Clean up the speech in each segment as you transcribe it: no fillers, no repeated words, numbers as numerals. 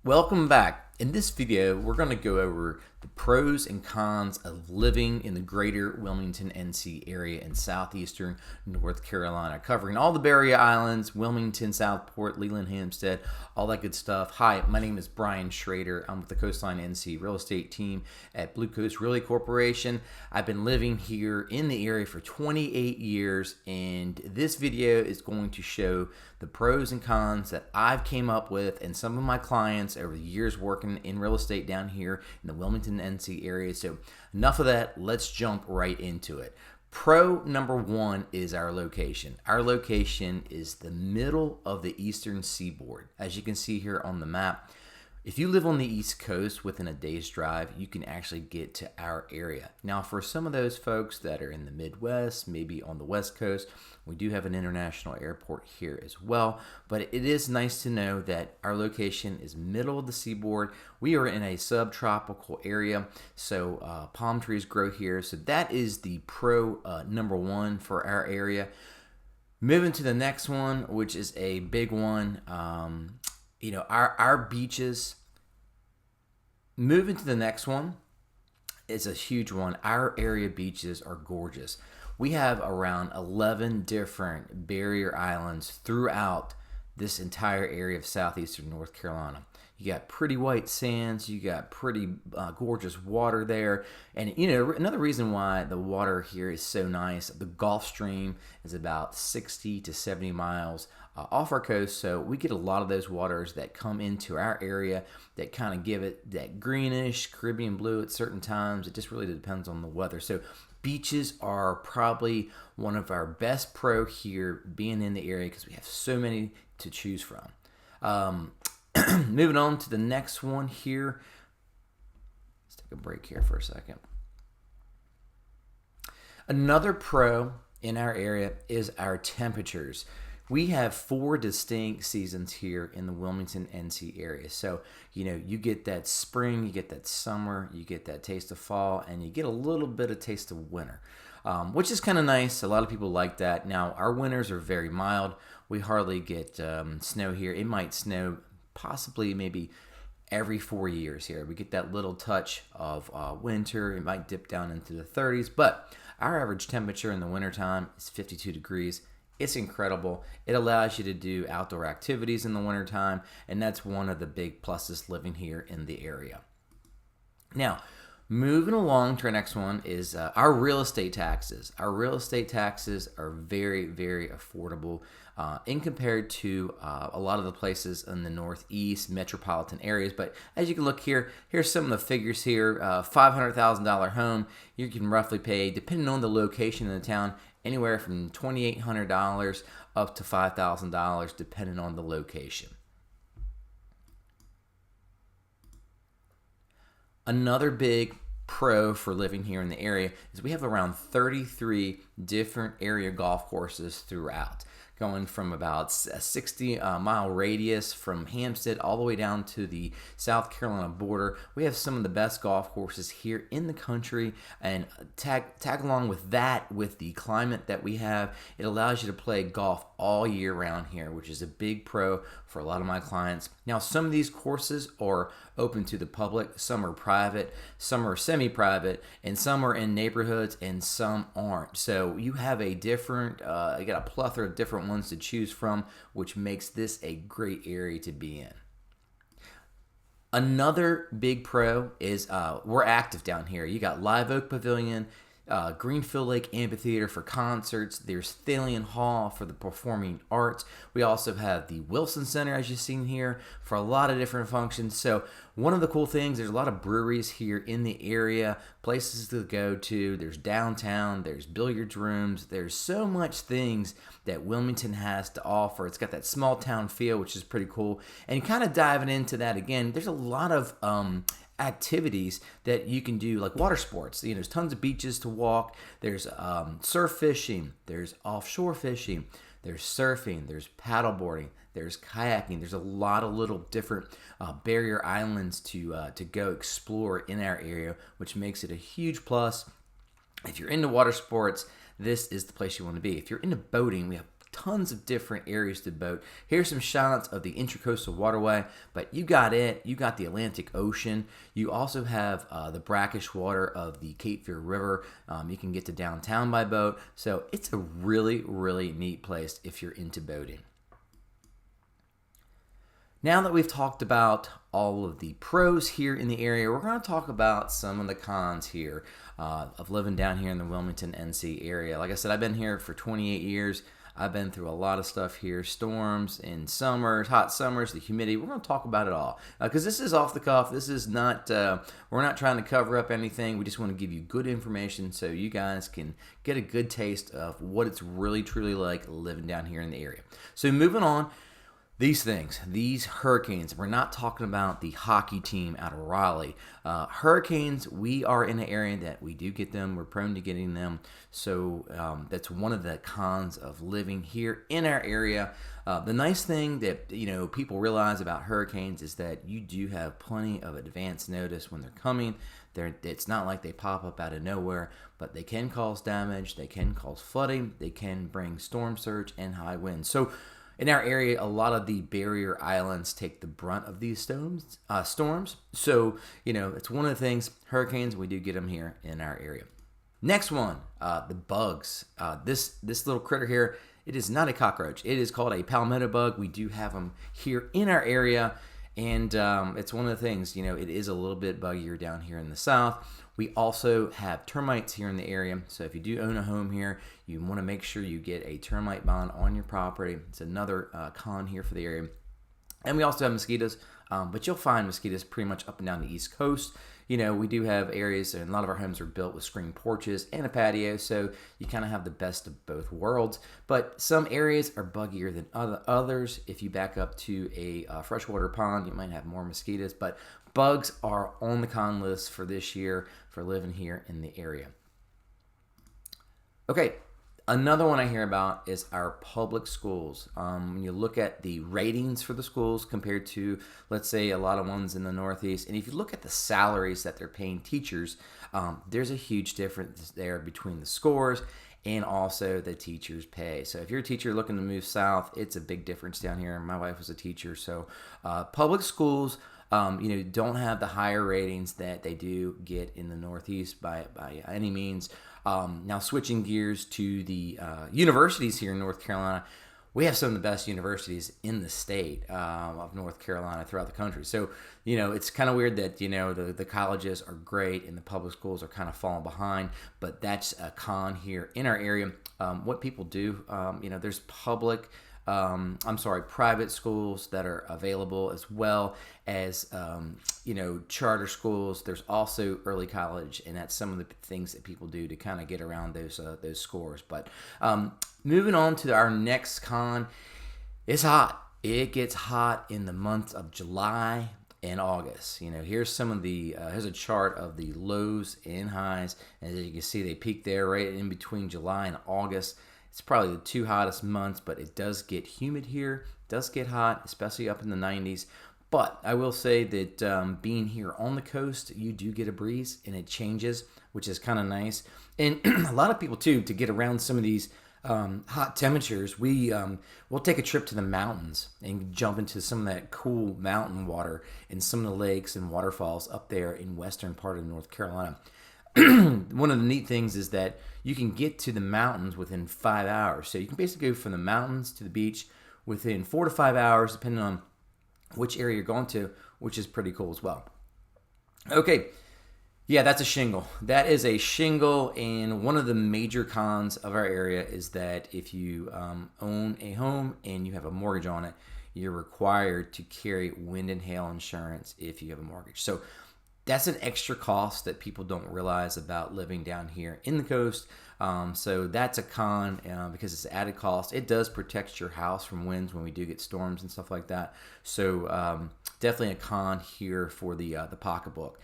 Welcome back. In this video, we're going to go over the pros and cons of living in the greater Wilmington NC area in southeastern North Carolina, covering all the Barrier Islands, Wilmington, Southport, Leland, Hampstead, all that good stuff. Hi, my name is Brian Schrader. I'm with the Coastline NC real estate team at BlueCoast Realty Corporation. I've been living here in the area for 28 years, and this video is going to show the pros and cons that I've came up with and some of my clients over the years working in real estate down here in the Wilmington NC area. So enough of that, let's jump right into it. Pro number one is our location. Our location is the middle of the eastern seaboard. As you can see here on the map, if you live on the East Coast within a day's drive, you can actually get to our area. Now, for some of those folks that are in the Midwest, maybe on the West Coast, we do have an international airport here as well. But it is nice to know that our location is middle of the seaboard. We are in a subtropical area, so palm trees grow here. So that is the pro number one for our area. Moving to the next one, which is a big one. Our beaches. Moving to the next one is a huge one. Our area beaches are gorgeous. We have around 11 different barrier islands throughout this entire area of southeastern North Carolina. You got pretty white sands, you got pretty gorgeous water there. And another reason why the water here is so nice, the Gulf Stream is about 60 to 70 miles off our coast, so we get a lot of those waters that come into our area that kind of give it that greenish Caribbean blue at certain times. It just really depends on the weather. So beaches are probably one of our best pro here being in the area because we have so many to choose from. Moving on to the next one here. Let's take a break here for a second. Another pro in our area is our temperatures. We have 4 distinct seasons here in the Wilmington NC area. So, you get that spring, you get that summer, you get that taste of fall, and you get a little bit of taste of winter, which is kind of nice. A lot of people like that. Now, our winters are very mild. We hardly get snow here. It might snow possibly maybe every 4 years here. We get that little touch of winter. It might dip down into the 30s, but our average temperature in the wintertime is 52 degrees. It's incredible. It allows you to do outdoor activities in the wintertime, and that's one of the big pluses living here in the area. Now, moving along to our next one is our real estate taxes. Our real estate taxes are very, very affordable in compared to a lot of the places in the Northeast metropolitan areas. But as you can look here, here's some of the figures here. $500,000 home, you can roughly pay, depending on the location in the town, anywhere from $2,800 up to $5,000 depending on the location. Another big pro for living here in the area is we have around 33 different area golf courses throughout, going from about a 60-mile radius from Hampstead all the way down to the South Carolina border. We have some of the best golf courses here in the country, and tag along with that, with the climate that we have, it allows you to play golf all year round here, which is a big pro for a lot of my clients. Now, some of these courses are open to the public, some are private, some are semi-private, and some are in neighborhoods and some aren't. So you have a different, you got a plethora of different ones to choose from, which makes this a great area to be in. Another big pro is we're active down here. You got Live Oak Pavilion, Greenfield Lake Amphitheater for concerts. There's Thalian Hall for the performing arts. We also have the Wilson Center, as you've seen here, for a lot of different functions. So one of the cool things, there's a lot of breweries here in the area, places to go to. There's downtown, there's billiards rooms. There's so much things that Wilmington has to offer. It's got that small town feel, which is pretty cool. And kind of diving into that again, there's a lot of activities that you can do, like water sports. There's tons of beaches to walk. There's surf fishing, there's offshore fishing, there's surfing, there's paddleboarding, there's kayaking. There's a lot of little different barrier islands to go explore in our area, which makes it a huge plus. If you're into water sports, this is the place you want to be. If you're into boating, we have tons of different areas to boat. Here's some shots of the Intracoastal Waterway, but you got it. You got the Atlantic Ocean. You also have the brackish water of the Cape Fear River. You can get to downtown by boat. So it's a really, really neat place if you're into boating. Now that we've talked about all of the pros here in the area, we're going to talk about some of the cons here of living down here in the Wilmington NC area. Like I said, I've been here for 28 years. I've been through a lot of stuff here, storms in summers, hot summers, the humidity. We're going to talk about it all because this is off the cuff. This is not, we're not trying to cover up anything. We just want to give you good information so you guys can get a good taste of what it's really, truly like living down here in the area. So moving on. These things, these hurricanes, we're not talking about the hockey team out of Raleigh. Hurricanes, we are in an area that we do get them. We're prone to getting them. So that's one of the cons of living here in our area. The nice thing that people realize about hurricanes is that you do have plenty of advance notice when they're coming. It's not like they pop up out of nowhere, but they can cause damage. They can cause flooding. They can bring storm surge and high winds. So in our area, a lot of the barrier islands take the brunt of these storms. So, it's one of the things, hurricanes, we do get them here in our area. Next one, the bugs. This little critter here, it is not a cockroach. It is called a palmetto bug. We do have them here in our area. And it's one of the things, it is a little bit buggier down here in the south. We also have termites here in the area. So if you do own a home here, you want to make sure you get a termite bond on your property. It's another con here for the area. And we also have mosquitoes, but you'll find mosquitoes pretty much up and down the East Coast. We do have areas, and a lot of our homes are built with screen porches and a patio, so you kind of have the best of both worlds. But some areas are buggier than others. If you back up to a freshwater pond, you might have more mosquitoes, but bugs are on the con list for this year for living here in the area. Okay. Another one I hear about is our public schools. When you look at the ratings for the schools compared to, let's say, a lot of ones in the Northeast, and if you look at the salaries that they're paying teachers, there's a huge difference there between the scores and also the teachers' pay. So if you're a teacher looking to move south, it's a big difference down here. My wife was a teacher, so public schools don't have the higher ratings that they do get in the Northeast by any means. Now switching gears to the universities here in North Carolina, we have some of the best universities in the state of North Carolina throughout the country. So, it's kind of weird that, the colleges are great and the public schools are kind of falling behind, but that's a con here in our area. What people do, there's private schools that are available as well as, charter schools. There's also early college, and that's some of the things that people do to kind of get around those scores. But moving on to our next con, it's hot. It gets hot in the months of July and August. Here's some of here's a chart of the lows and highs. As you can see, they peak there right in between July and August. It's probably the two hottest months, but it does get humid here. It does get hot, especially up in the 90s. But I will say that being here on the coast, you do get a breeze, and it changes, which is kind of nice. And a lot of people, too, to get around some of these hot temperatures, we'll take a trip to the mountains and jump into some of that cool mountain water and some of the lakes and waterfalls up there in western part of North Carolina. One of the neat things is that you can get to the mountains within 5 hours. So you can basically go from the mountains to the beach within 4 to 5 hours, depending on which area you're going to, which is pretty cool as well. Okay, yeah, that's a shingle. That is a shingle, and one of the major cons of our area is that if you own a home and you have a mortgage on it, you're required to carry wind and hail insurance if you have a mortgage. So that's an extra cost that people don't realize about living down here in the coast. So that's a con because it's added cost. It does protect your house from winds when we do get storms and stuff like that. So definitely a con here for the pocketbook.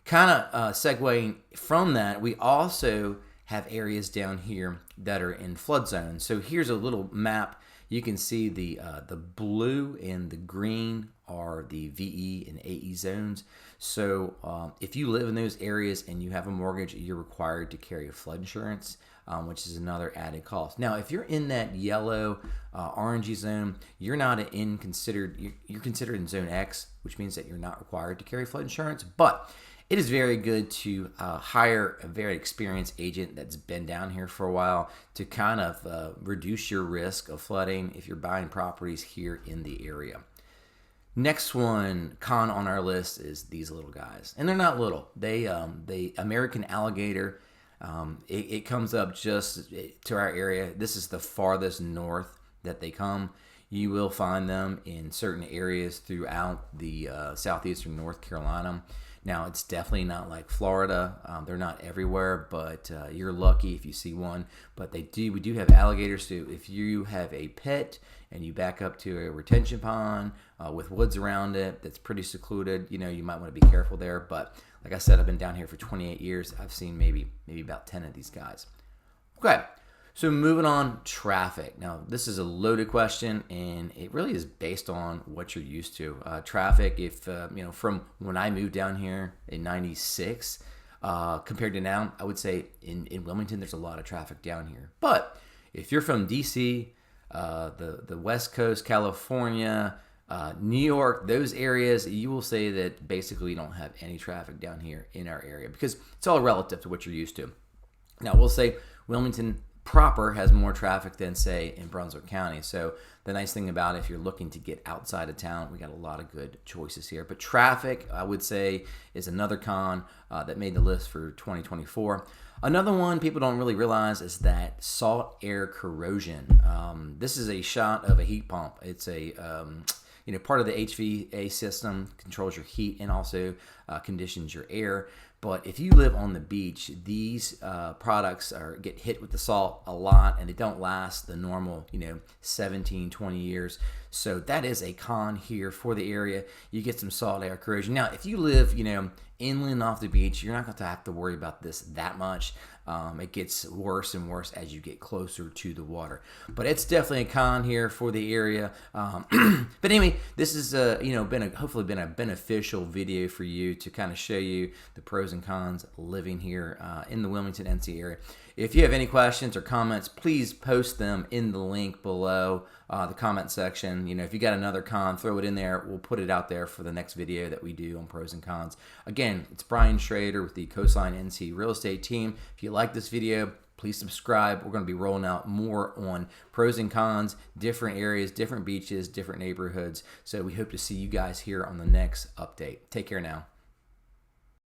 Kind of segueing from that, we also have areas down here that are in flood zones. So here's a little map. You can see the blue and the green are the VE and AE zones. So if you live in those areas and you have a mortgage, you're required to carry a flood insurance, which is another added cost. Now, if you're in that yellow, orangey zone, you're not you're considered in zone X, which means that you're not required to carry flood insurance. But it is very good to hire a very experienced agent that's been down here for a while to kind of reduce your risk of flooding if you're buying properties here in the area. Next con on our list is these little guys, and they're not little. They American alligator. It comes up just to our area. This is the farthest north that they come. You will find them in certain areas throughout the southeastern North Carolina. Now, it's definitely not like Florida. They're not everywhere, but you're lucky if you see one. But we do have alligators too. If you have a pet and you back up to a retention pond with woods around it that's pretty secluded, you might want to be careful there. But like I said, I've been down here for 28 years. I've seen maybe about 10 of these guys. Okay. So moving on, traffic. Now, this is a loaded question, and it really is based on what you're used to. Traffic, if, from when I moved down here in 96, compared to now, I would say in Wilmington, there's a lot of traffic down here. But if you're from DC, the West Coast, California, New York, those areas, you will say that basically you don't have any traffic down here in our area because it's all relative to what you're used to. Now, we'll say Wilmington proper has more traffic than, say, in Brunswick County. So the nice thing about it, if you're looking to get outside of town, we got a lot of good choices here. But traffic, I would say, is another con that made the list for 2024. Another one people don't really realize is that salt air corrosion. This is a shot of a heat pump. It's a part of the HVAC system, controls your heat and also conditions your air. But if you live on the beach, these products get hit with the salt a lot, and they don't last the normal, 17, 20 years. So that is a con here for the area. You get some salt air corrosion. Now, if you live, inland off the beach, you're not going to have to worry about this that much. It gets worse and worse as you get closer to the water. But it's definitely a con here for the area. But anyway, this is hopefully been a beneficial video for you to kind of show you the pros and cons living here in the Wilmington NC area. If you have any questions or comments, please post them in the link below the comment section. If you got another con, throw it in there. We'll put it out there for the next video that we do on pros and cons. Again, it's Brian Schrader with the Coastline NC Real Estate Team. If you like this video, please subscribe. We're going to be rolling out more on pros and cons, different areas, different beaches, different neighborhoods. So we hope to see you guys here on the next update. Take care now.